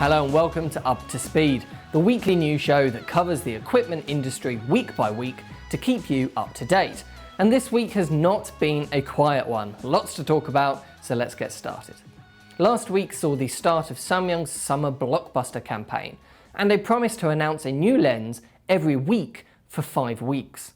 Hello and welcome to Up to Speed, the weekly news show that covers the equipment industry week by week to keep you up to date. And this week has not been a quiet one. Lots to talk about, so let's get started. Last week saw the start of Samyang's summer blockbuster campaign, and they promised to announce a new lens every week for 5 weeks.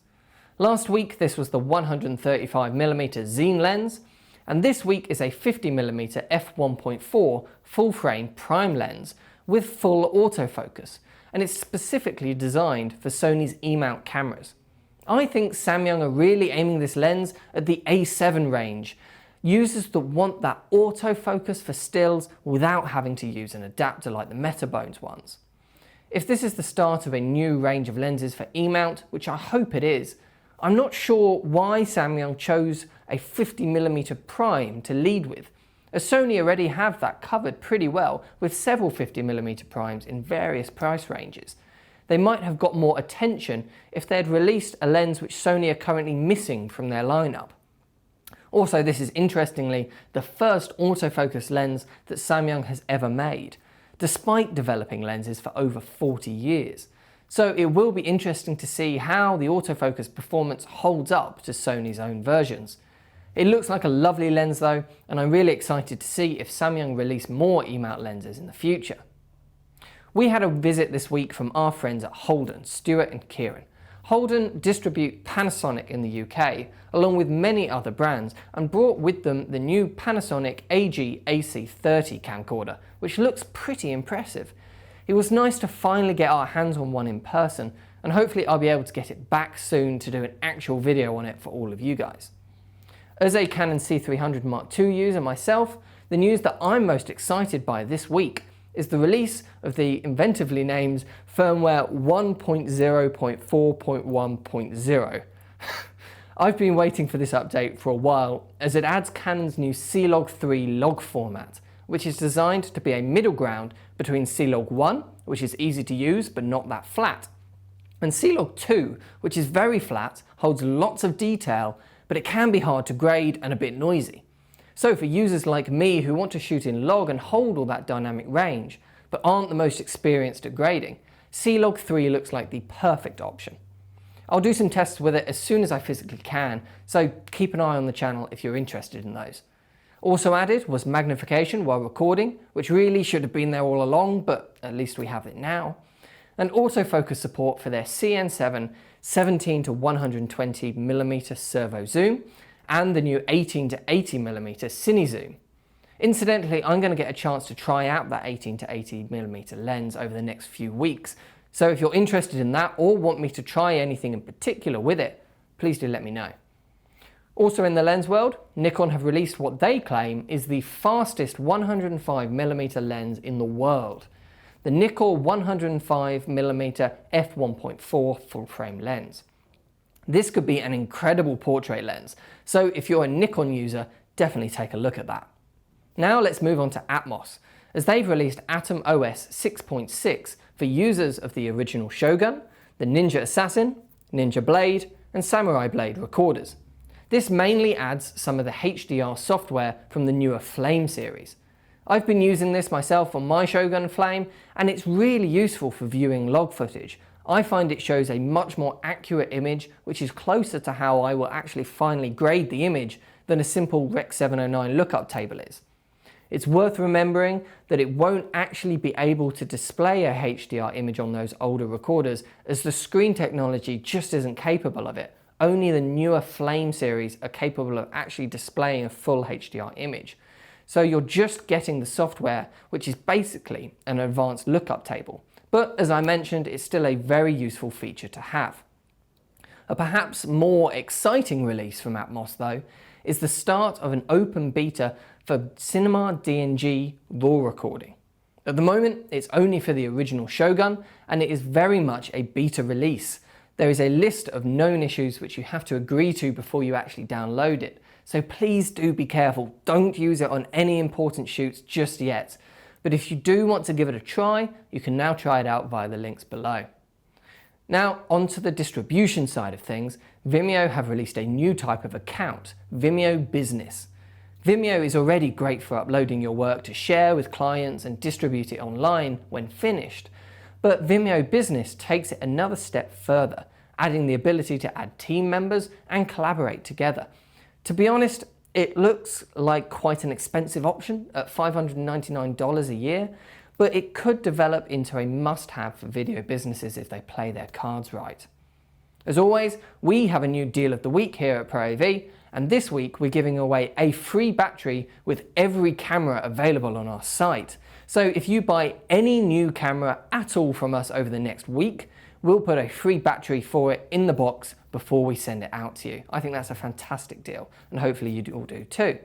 Last week this was the 135mm Xeen lens, and this week is a 50mm f1.4 full-frame prime lens with full autofocus, and it's specifically designed for Sony's E-mount cameras. I think Samyang are really aiming this lens at the A7 range, users that want that autofocus for stills without having to use an adapter like the Metabones ones. If this is the start of a new range of lenses for E-mount, which I hope it is, I'm not sure why Samyang chose a 50mm prime to lead with, as Sony already have that covered pretty well with several 50mm primes in various price ranges. They might have got more attention if they had released a lens which Sony are currently missing from their lineup. Also, this is interestingly the first autofocus lens that Samyang has ever made, despite developing lenses for over 40 years. So it will be interesting to see how the autofocus performance holds up to Sony's own versions. It looks like a lovely lens though, and I'm really excited to see if Samyang release more E-mount lenses in the future. We had a visit this week from our friends at Holden, Stuart and Kieran. Holden distribute Panasonic in the UK, along with many other brands, and brought with them the new Panasonic AG-AC30 camcorder, which looks pretty impressive. It was nice to finally get our hands on one in person, and hopefully I'll be able to get it back soon to do an actual video on it for all of you guys. As a Canon C300 Mark II user myself, the news that I'm most excited by this week is the release of the inventively named Firmware 1.0.4.1.0. I've been waiting for this update for a while, as it adds Canon's new C-Log 3 log format, which is designed to be a middle ground between C-Log 1, which is easy to use but not that flat, and C-Log 2, which is very flat, holds lots of detail, but it can be hard to grade and a bit noisy. So for users like me who want to shoot in log and hold all that dynamic range, but aren't the most experienced at grading, C-Log 3 looks like the perfect option. I'll do some tests with it as soon as I physically can, so keep an eye on the channel if you're interested in those. Also added was magnification while recording, which really should have been there all along, but at least we have it now. And autofocus support for their CN7 17 to 120mm servo zoom, and the new 18 to 80mm cine zoom. Incidentally, I'm going to get a chance to try out that 18 to 80mm lens over the next few weeks, so if you're interested in that or want me to try anything in particular with it, please do let me know. Also in the lens world, Nikkor have released what they claim is the fastest 105mm lens in the world, the Nikkor 105mm f1.4 full-frame lens. This could be an incredible portrait lens, so if you're a Nikkor user, definitely take a look at that. Now let's move on to Atomos, as they've released Atomos 6.6 for users of the original Shogun, the Ninja Assassin, Ninja Blade, and Samurai Blade recorders. This mainly adds some of the HDR software from the newer Flame series. I've been using this myself on my Shogun Flame, and it's really useful for viewing log footage. I find it shows a much more accurate image, which is closer to how I will actually finally grade the image than a simple Rec 709 lookup table is. It's worth remembering that it won't actually be able to display a HDR image on those older recorders, as the screen technology just isn't capable of it. Only the newer Flame series are capable of actually displaying a full HDR image. So you're just getting the software, which is basically an advanced lookup table. But as I mentioned, it's still a very useful feature to have. A perhaps more exciting release from Atomos though is the start of an open beta for Cinema DNG RAW recording. At the moment, it's only for the original Shogun, and it is very much a beta release. There is a list of known issues which you have to agree to before you actually download it. So please do be careful. Don't use it on any important shoots just yet. But if you do want to give it a try, you can now try it out via the links below. Now onto the distribution side of things, Vimeo have released a new type of account, Vimeo Business. Vimeo is already great for uploading your work to share with clients and distribute it online when finished, but Vimeo Business takes it another step further, adding the ability to add team members and collaborate together. To be honest, it looks like quite an expensive option at $599 a year, but it could develop into a must-have for video businesses if they play their cards right. As always, we have a new deal of the week here at Pro AV, and this week we're giving away a free battery with every camera available on our site. So if you buy any new camera at all from us over the next week, we'll put a free battery for it in the box before we send it out to you. I think that's a fantastic deal, and hopefully you all do too.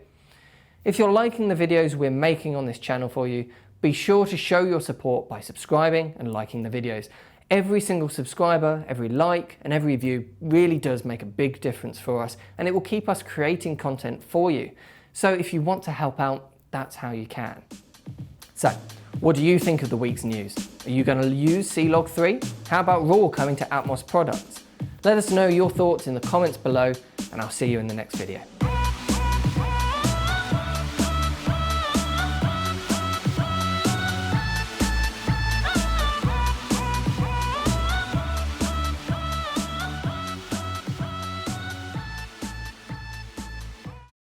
If you're liking the videos we're making on this channel for you, be sure to show your support by subscribing and liking the videos. Every single subscriber, every like, and every view really does make a big difference for us, and it will keep us creating content for you. So if you want to help out, that's how you can. So, what do you think of the week's news? Are you going to use C-Log 3? How about RAW coming to Atomos products? Let us know your thoughts in the comments below, and I'll see you in the next video.